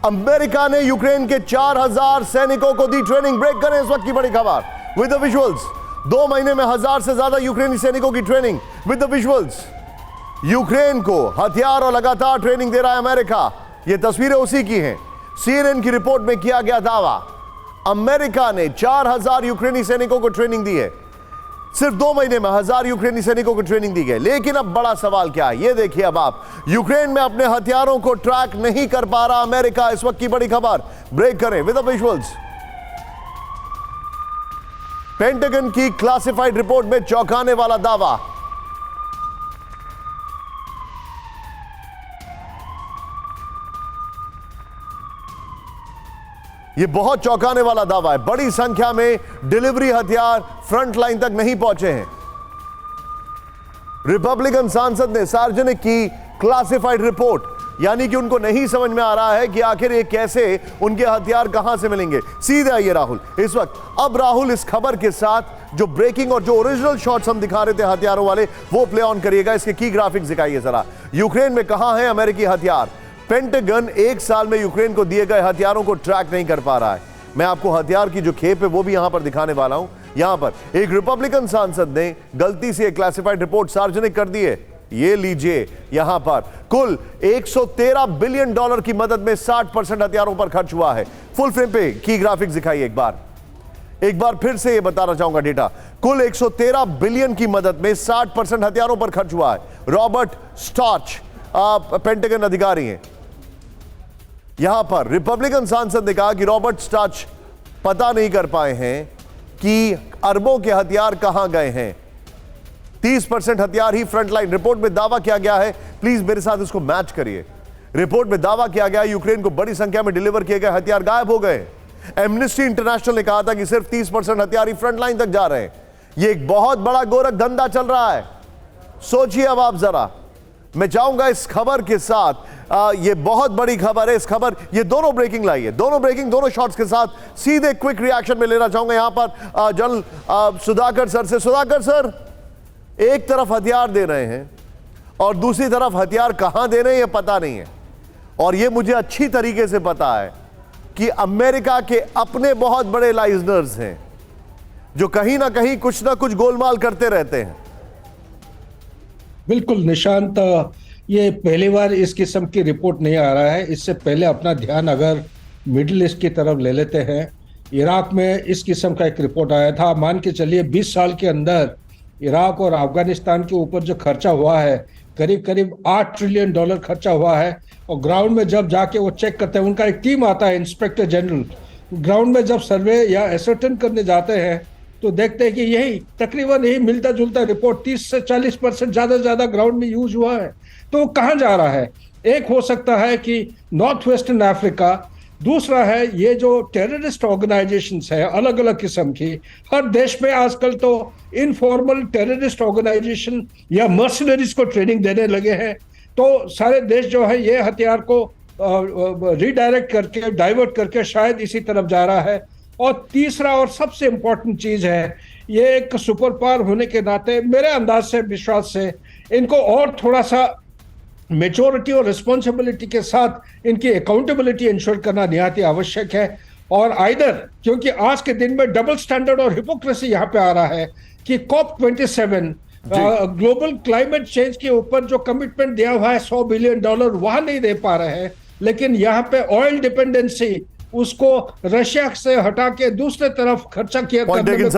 America ने Ukraine के 4000 सैनिकों को दी ट्रेनिंग। ब्रेक करें इस वक्त की बड़ी खबर विद द विजुअल्स। 2 महीने में 1000 से ज्यादा यूक्रेनी सैनिकों की training with the visuals. Ukraine को हथियार और लगातार ट्रेनिंग दे रहा है अमेरिका। ये तस्वीरें उसी की हैं। सीएनएन की रिपोर्ट में किया गया दावा, अमेरिका ने 4000 यूक्रेनी सैनिकों को ट्रेनिंग दी है। सिर्फ 2 महीने में 1000 यूक्रेनी सैनिकों को ट्रेनिंग दी गई। लेकिन अब बड़ा सवाल क्या है, ये देखिए। अब आप यूक्रेन में अपने हथियारों को ट्रैक नहीं कर पा रहा अमेरिका। इस वक्त की बड़ी खबर, ब्रेक करें विद द विजुअल्स। पेंटागन की क्लासिफाइड रिपोर्ट में चौंकाने वाला दावा। यह बहुत चौंकाने वाला दावा है। बड़ी संख्या में डिलीवरी हथियार फ्रंट लाइन तक नहीं पहुंचे हैं। रिपब्लिकन सांसद ने सार्वजनिक की क्लासिफाइड रिपोर्ट, यानी कि उनको नहीं समझ में आ रहा है कि आखिर ये कैसे उनके हथियार कहां से मिलेंगे। सीधे आइए राहुल इस वक्त। अब राहुल इस खबर के साथ जो ब्रेकिंग और जो ओरिजिनल शॉट्स हम दिखा रहे थे हथियारों वाले, वो प्ले ऑन करिएगा। इसके की ग्राफिक्स दिखाइए जरा। यूक्रेन में कहां है अमेरिकी हथियार? पेंटागन 1 साल में यूक्रेन को दिए गए हथियारों को ट्रैक नहीं कर पा रहा है। मैं आपको हथियार की जो खेप है वो भी यहां पर दिखाने वाला हूं। यहां पर एक रिपब्लिकन सांसद ने गलती से एक क्लासिफाइड रिपोर्ट सार्वजनिक कर दी है। ये लीजिए, यहां पर कुल $113 बिलियन की मदद में 60% हथियारों पर खर्च हुआ है। फुल फ्रेम पे की ग्राफिक्स दिखाइए एक बार फिर से ये बताना चाहूंगा डेटा। कुल 113 बिलियन की मदद में 60% हथियारों पर खर्च हुआ है। रॉबर्ट स्टॉच पेंटागन अधिकारी हैं। यहां पर रिपब्लिकन सांसद ने कहा कि रॉबर्ट स्टॉच पता नहीं कर पाए हैं कि अरबों के हथियार कहां गए हैं। 30% हथियार ही फ्रंटलाइन। रिपोर्ट में दावा किया गया है, प्लीज मेरे साथ इसको मैच करिए। रिपोर्ट में दावा किया गया है यूक्रेन को बड़ी संख्या में डिलीवर किए गए हथियार गायब हो गए। एमनेस्टी इंटरनेशनल ने कहा था कि सिर्फ 30% हथियार ही फ्रंटलाइन तक जा रहे हैं। यह एक बहुत बड़ा गोरख धंधा चल रहा है। सोचिए अब आप जरा। मैं चाहूंगा इस खबर के साथ, ये बहुत बड़ी खबर है। इस खबर, ये दोनों ब्रेकिंग लाई है, दोनों शॉट्स के साथ सीधे क्विक रिएक्शन में लेना चाहूंगा यहां पर जनरल सुधाकर सर से। सुधाकर सर, एक तरफ हथियार दे रहे हैं और दूसरी तरफ हथियार कहां दे रहे हैं ये पता नहीं है। और ये मुझे अच्छी तरीके से पता है कि अमेरिका के अपने बहुत बड़े लाइजनर्स हैं जो कहीं ना कहीं कुछ ना कुछ गोलमाल करते रहते हैं। बिल्कुल निशांत, ये पहली बार इस किस्म की रिपोर्ट नहीं आ रहा है। इससे पहले अपना ध्यान अगर मिडिल ईस्ट की तरफ ले लेते हैं, इराक में इस किस्म का एक रिपोर्ट आया था। मान के चलिए 20 साल के अंदर इराक और अफगानिस्तान के ऊपर जो खर्चा हुआ है, करीब करीब $8 ट्रिलियन खर्चा हुआ है। और ग्राउंड में जब जाके वो चेक करते हैं, उनका एक टीम आता है, इंस्पेक्टर जनरल, ग्राउंड में जब सर्वे या एसर्टेन करने जाते हैं तो देखते हैं कि यही तकरीबन यही मिलता जुलता रिपोर्ट 30 से 40% ज्यादा ग्राउंड में यूज हुआ है। तो कहाँ जा रहा है? एक हो सकता है कि नॉर्थ वेस्टर्न अफ्रीका, दूसरा है ये जो टेररिस्ट ऑर्गेनाइजेशंस है अलग अलग किस्म की। हर देश में आजकल तो इनफॉर्मल टेररिस्ट ऑर्गेनाइजेशन या मर्सनरीज को ट्रेनिंग देने लगे हैं। तो सारे देश जो है ये हथियार को रीडायरेक्ट करके, डाइवर्ट करके शायद इसी तरफ जा रहा है। और तीसरा और सबसे इंपॉर्टेंट चीज है, ये एक सुपर पावर होने के नाते मेरे अंदाज से, विश्वास से, इनको और थोड़ा सा मेच्योरिटी और रिस्पॉन्सिबिलिटी के साथ इनकी अकाउंटेबिलिटी इंश्योर करना निहायत आवश्यक है। और आइदर, क्योंकि आज के दिन में डबल स्टैंडर्ड और हिपोक्रेसी यहाँ पे आ रहा है कि COP27 ग्लोबल क्लाइमेट चेंज के ऊपर जो कमिटमेंट दिया हुआ है $100 बिलियन, वहां नहीं दे पा रहे हैं। लेकिन यहाँ पे ऑयल डिपेंडेंसी, उसको रशिया से हटा के दूसरे तरफ खर्चा किया करने में